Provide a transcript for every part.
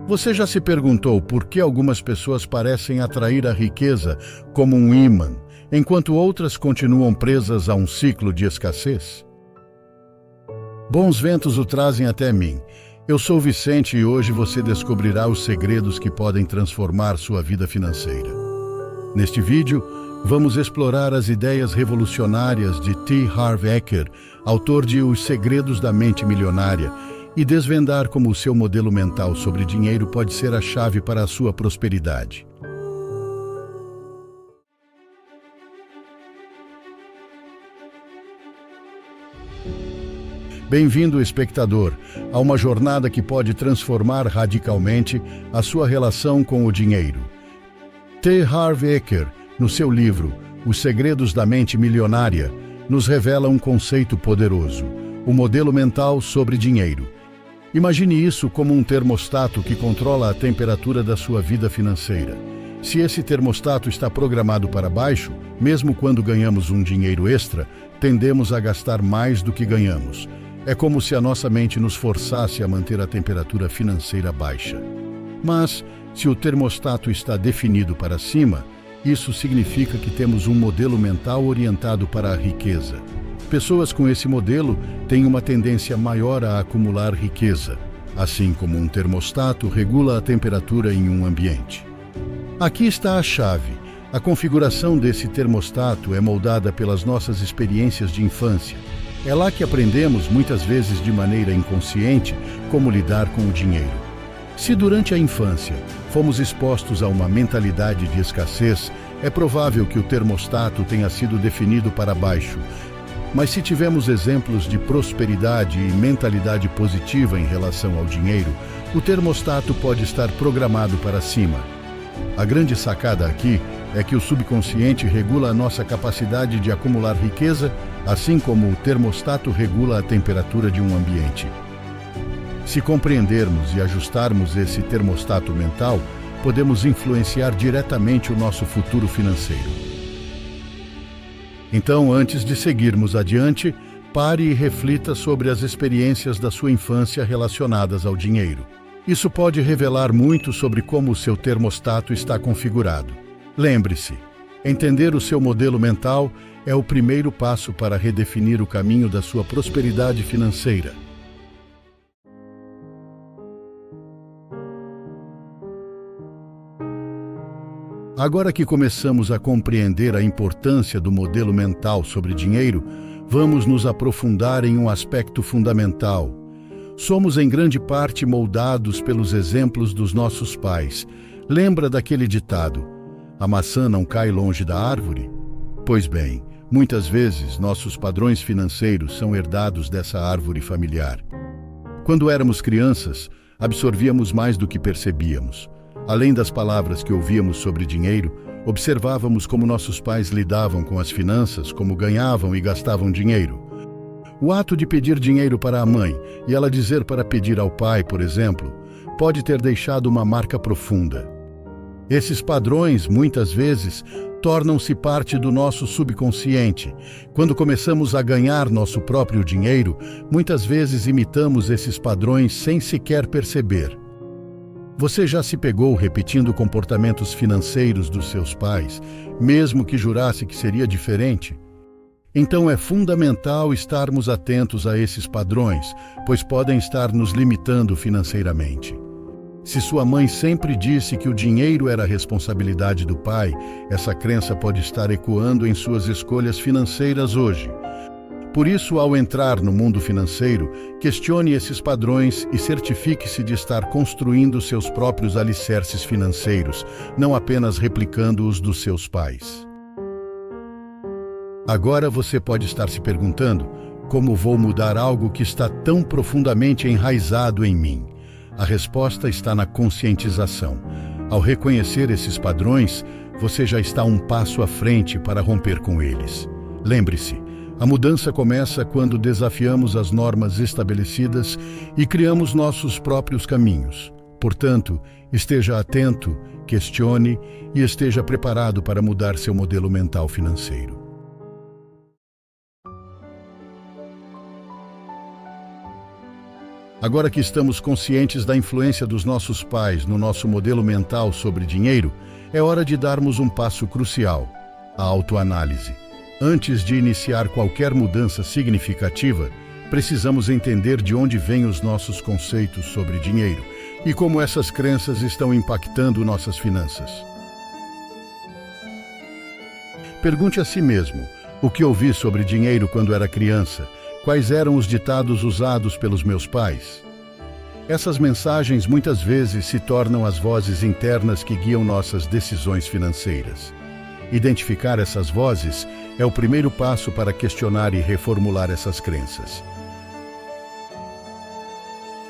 Você já se perguntou por que algumas pessoas parecem atrair a riqueza como um ímã, enquanto outras continuam presas a um ciclo de escassez? Bons ventos o trazem até mim. Eu sou Vicente e hoje você descobrirá os segredos que podem transformar sua vida financeira. Neste vídeo, vamos explorar as ideias revolucionárias de T. Harv Eker, autor de Os Segredos da Mente Milionária, e desvendar como o seu modelo mental sobre dinheiro pode ser a chave para a sua prosperidade. Bem-vindo, espectador, a uma jornada que pode transformar radicalmente a sua relação com o dinheiro. T. Harv Eker, no seu livro Os Segredos da Mente Milionária, nos revela um conceito poderoso: o modelo mental sobre dinheiro. Imagine isso como um termostato que controla a temperatura da sua vida financeira. Se esse termostato está programado para baixo, mesmo quando ganhamos um dinheiro extra, tendemos a gastar mais do que ganhamos. É como se a nossa mente nos forçasse a manter a temperatura financeira baixa. Mas, se o termostato está definido para cima, isso significa que temos um modelo mental orientado para a riqueza. Pessoas com esse modelo têm uma tendência maior a acumular riqueza, assim como um termostato regula a temperatura em um ambiente. Aqui está a chave. A configuração desse termostato é moldada pelas nossas experiências de infância. É lá que aprendemos, muitas vezes de maneira inconsciente, como lidar com o dinheiro. Se durante a infância fomos expostos a uma mentalidade de escassez, é provável que o termostato tenha sido definido para baixo. Mas se tivermos exemplos de prosperidade e mentalidade positiva em relação ao dinheiro, o termostato pode estar programado para cima. A grande sacada aqui é que o subconsciente regula a nossa capacidade de acumular riqueza, assim como o termostato regula a temperatura de um ambiente. Se compreendermos e ajustarmos esse termostato mental, podemos influenciar diretamente o nosso futuro financeiro. Então, antes de seguirmos adiante, pare e reflita sobre as experiências da sua infância relacionadas ao dinheiro. Isso pode revelar muito sobre como o seu termostato está configurado. Lembre-se, entender o seu modelo mental é o primeiro passo para redefinir o caminho da sua prosperidade financeira. Agora que começamos a compreender a importância do modelo mental sobre dinheiro, vamos nos aprofundar em um aspecto fundamental. Somos em grande parte moldados pelos exemplos dos nossos pais. Lembra daquele ditado: a maçã não cai longe da árvore? Pois bem, muitas vezes nossos padrões financeiros são herdados dessa árvore familiar. Quando éramos crianças, absorvíamos mais do que percebíamos. Além das palavras que ouvíamos sobre dinheiro, observávamos como nossos pais lidavam com as finanças, como ganhavam e gastavam dinheiro. O ato de pedir dinheiro para a mãe e ela dizer para pedir ao pai, por exemplo, pode ter deixado uma marca profunda. Esses padrões, muitas vezes, tornam-se parte do nosso subconsciente. Quando começamos a ganhar nosso próprio dinheiro, muitas vezes imitamos esses padrões sem sequer perceber. Você já se pegou repetindo comportamentos financeiros dos seus pais, mesmo que jurasse que seria diferente? Então é fundamental estarmos atentos a esses padrões, pois podem estar nos limitando financeiramente. Se sua mãe sempre disse que o dinheiro era a responsabilidade do pai, essa crença pode estar ecoando em suas escolhas financeiras hoje. Por isso, ao entrar no mundo financeiro, questione esses padrões e certifique-se de estar construindo seus próprios alicerces financeiros, não apenas replicando os dos seus pais. Agora você pode estar se perguntando: como vou mudar algo que está tão profundamente enraizado em mim? A resposta está na conscientização. Ao reconhecer esses padrões, você já está um passo à frente para romper com eles. Lembre-se, a mudança começa quando desafiamos as normas estabelecidas e criamos nossos próprios caminhos. Portanto, esteja atento, questione e esteja preparado para mudar seu modelo mental financeiro. Agora que estamos conscientes da influência dos nossos pais no nosso modelo mental sobre dinheiro, é hora de darmos um passo crucial: a autoanálise. Antes de iniciar qualquer mudança significativa, precisamos entender de onde vêm os nossos conceitos sobre dinheiro e como essas crenças estão impactando nossas finanças. Pergunte a si mesmo: o que ouvi sobre dinheiro quando era criança? Quais eram os ditados usados pelos meus pais? Essas mensagens muitas vezes se tornam as vozes internas que guiam nossas decisões financeiras. Identificar essas vozes é o primeiro passo para questionar e reformular essas crenças.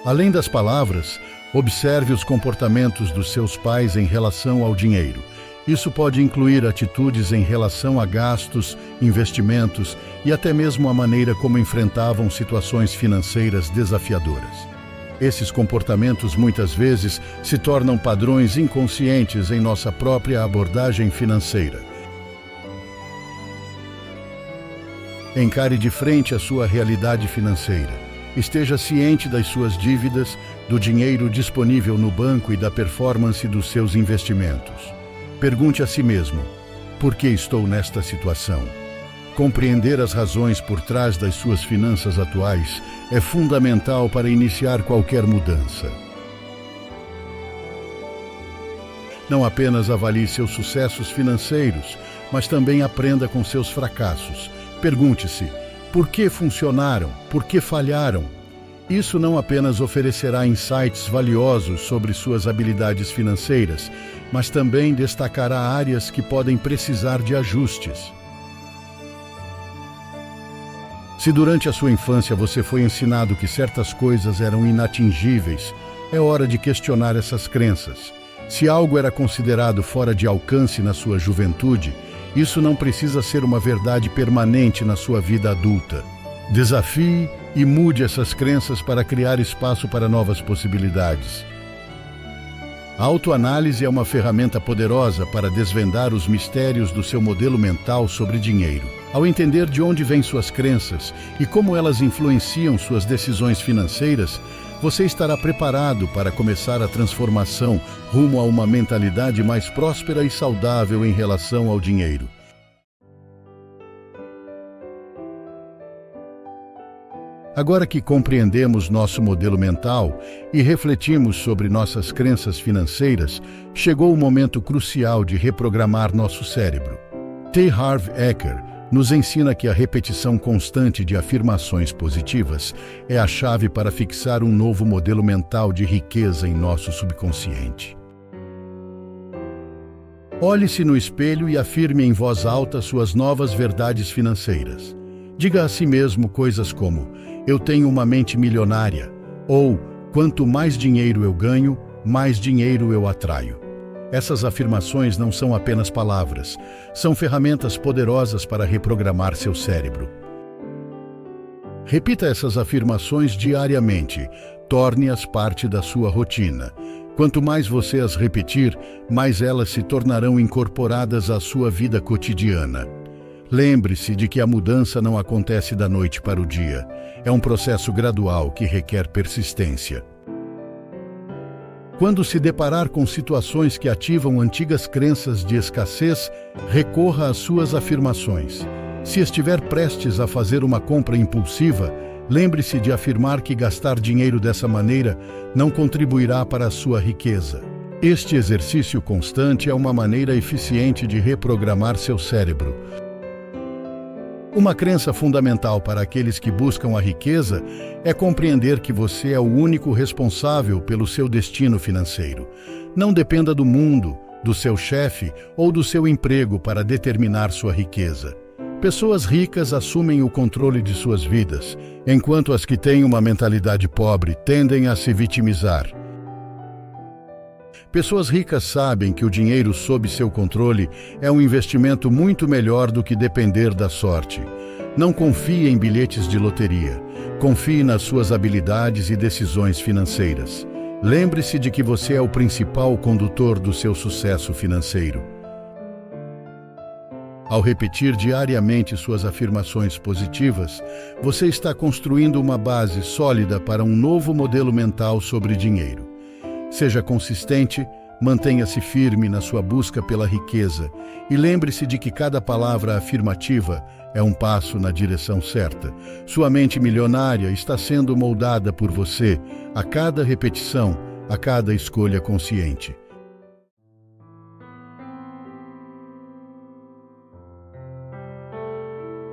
Além das palavras, observe os comportamentos dos seus pais em relação ao dinheiro. Isso pode incluir atitudes em relação a gastos, investimentos e até mesmo a maneira como enfrentavam situações financeiras desafiadoras. Esses comportamentos muitas vezes se tornam padrões inconscientes em nossa própria abordagem financeira. Encare de frente a sua realidade financeira. Esteja ciente das suas dívidas, do dinheiro disponível no banco e da performance dos seus investimentos. Pergunte a si mesmo: por que estou nesta situação? Compreender as razões por trás das suas finanças atuais é fundamental para iniciar qualquer mudança. Não apenas avalie seus sucessos financeiros, mas também aprenda com seus fracassos. Pergunte-se: por que funcionaram? Por que falharam? Isso não apenas oferecerá insights valiosos sobre suas habilidades financeiras, mas também destacará áreas que podem precisar de ajustes. Se durante a sua infância você foi ensinado que certas coisas eram inatingíveis, é hora de questionar essas crenças. Se algo era considerado fora de alcance na sua juventude, isso não precisa ser uma verdade permanente na sua vida adulta. Desafie e mude essas crenças para criar espaço para novas possibilidades. A autoanálise é uma ferramenta poderosa para desvendar os mistérios do seu modelo mental sobre dinheiro. Ao entender de onde vêm suas crenças e como elas influenciam suas decisões financeiras, você estará preparado para começar a transformação rumo a uma mentalidade mais próspera e saudável em relação ao dinheiro. Agora que compreendemos nosso modelo mental e refletimos sobre nossas crenças financeiras, chegou o momento crucial de reprogramar nosso cérebro. T. Harv Eker nos ensina que a repetição constante de afirmações positivas é a chave para fixar um novo modelo mental de riqueza em nosso subconsciente. Olhe-se no espelho e afirme em voz alta suas novas verdades financeiras. Diga a si mesmo coisas como: eu tenho uma mente milionária, ou quanto mais dinheiro eu ganho, mais dinheiro eu atraio. Essas afirmações não são apenas palavras, são ferramentas poderosas para reprogramar seu cérebro. Repita essas afirmações diariamente, torne-as parte da sua rotina. Quanto mais você as repetir, mais elas se tornarão incorporadas à sua vida cotidiana. Lembre-se de que a mudança não acontece da noite para o dia. É um processo gradual que requer persistência. Quando se deparar com situações que ativam antigas crenças de escassez, recorra às suas afirmações. Se estiver prestes a fazer uma compra impulsiva, lembre-se de afirmar que gastar dinheiro dessa maneira não contribuirá para a sua riqueza. Este exercício constante é uma maneira eficiente de reprogramar seu cérebro. Uma crença fundamental para aqueles que buscam a riqueza é compreender que você é o único responsável pelo seu destino financeiro. Não dependa do mundo, do seu chefe ou do seu emprego para determinar sua riqueza. Pessoas ricas assumem o controle de suas vidas, enquanto as que têm uma mentalidade pobre tendem a se vitimizar. Pessoas ricas sabem que o dinheiro sob seu controle é um investimento muito melhor do que depender da sorte. Não confie em bilhetes de loteria. Confie nas suas habilidades e decisões financeiras. Lembre-se de que você é o principal condutor do seu sucesso financeiro. Ao repetir diariamente suas afirmações positivas, você está construindo uma base sólida para um novo modelo mental sobre dinheiro. Seja consistente, mantenha-se firme na sua busca pela riqueza e lembre-se de que cada palavra afirmativa é um passo na direção certa. Sua mente milionária está sendo moldada por você a cada repetição, a cada escolha consciente.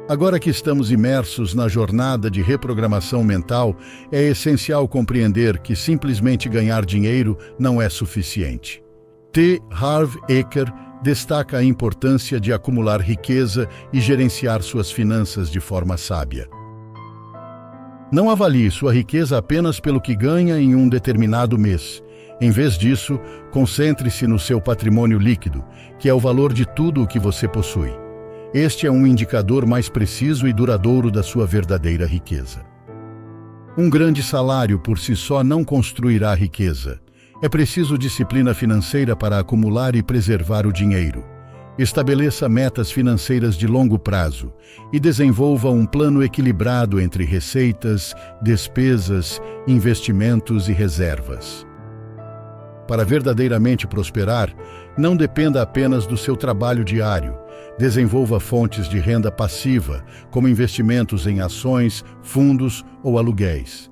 Agora que estamos imersos na jornada de reprogramação mental, é essencial compreender que simplesmente ganhar dinheiro não é suficiente. T. Harv Eker destaca a importância de acumular riqueza e gerenciar suas finanças de forma sábia. Não avalie sua riqueza apenas pelo que ganha em um determinado mês. Em vez disso, concentre-se no seu patrimônio líquido, que é o valor de tudo o que você possui. Este é um indicador mais preciso e duradouro da sua verdadeira riqueza. Um grande salário por si só não construirá riqueza. É preciso disciplina financeira para acumular e preservar o dinheiro. Estabeleça metas financeiras de longo prazo e desenvolva um plano equilibrado entre receitas, despesas, investimentos e reservas. Para verdadeiramente prosperar, não dependa apenas do seu trabalho diário. Desenvolva fontes de renda passiva, como investimentos em ações, fundos ou aluguéis.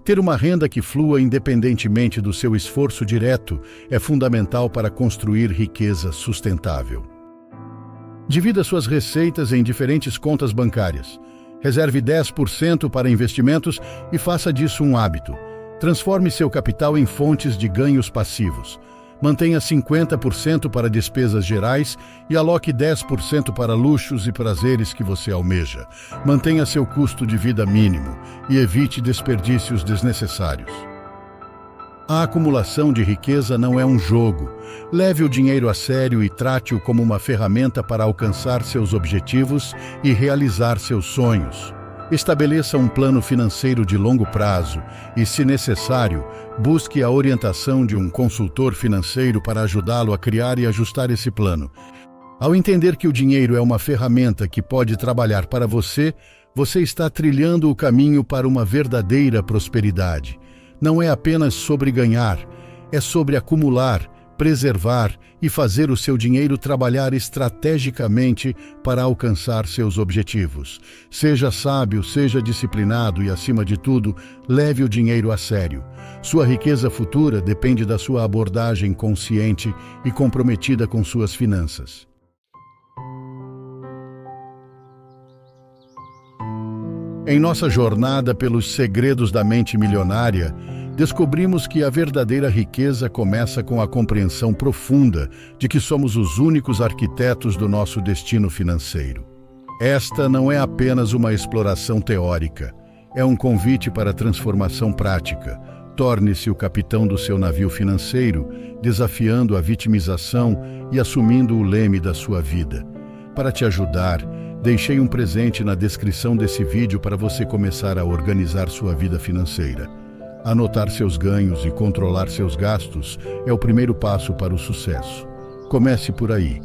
Ter uma renda que flua independentemente do seu esforço direto é fundamental para construir riqueza sustentável. Divida suas receitas em diferentes contas bancárias. Reserve 10% para investimentos e faça disso um hábito. Transforme seu capital em fontes de ganhos passivos. Mantenha 50% para despesas gerais e aloque 10% para luxos e prazeres que você almeja. Mantenha seu custo de vida mínimo e evite desperdícios desnecessários. A acumulação de riqueza não é um jogo. Leve o dinheiro a sério e trate-o como uma ferramenta para alcançar seus objetivos e realizar seus sonhos. Estabeleça um plano financeiro de longo prazo e, se necessário, busque a orientação de um consultor financeiro para ajudá-lo a criar e ajustar esse plano. Ao entender que o dinheiro é uma ferramenta que pode trabalhar para você, você está trilhando o caminho para uma verdadeira prosperidade. Não é apenas sobre ganhar, é sobre acumular, preservar e fazer o seu dinheiro trabalhar estrategicamente para alcançar seus objetivos. Seja sábio, seja disciplinado e, acima de tudo, leve o dinheiro a sério. Sua riqueza futura depende da sua abordagem consciente e comprometida com suas finanças. Em nossa jornada pelos segredos da mente milionária, descobrimos que a verdadeira riqueza começa com a compreensão profunda de que somos os únicos arquitetos do nosso destino financeiro. Esta não é apenas uma exploração teórica, é um convite para a transformação prática. Torne-se o capitão do seu navio financeiro, desafiando a vitimização e assumindo o leme da sua vida. Para te ajudar, deixei um presente na descrição desse vídeo para você começar a organizar sua vida financeira. Anotar seus ganhos e controlar seus gastos é o primeiro passo para o sucesso. Comece por aí.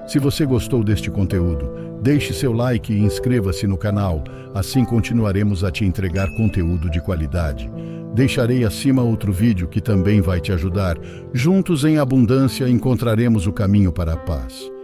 Se você gostou deste conteúdo, deixe seu like e inscreva-se no canal, assim continuaremos a te entregar conteúdo de qualidade. Deixarei acima outro vídeo que também vai te ajudar. Juntos em abundância encontraremos o caminho para a paz.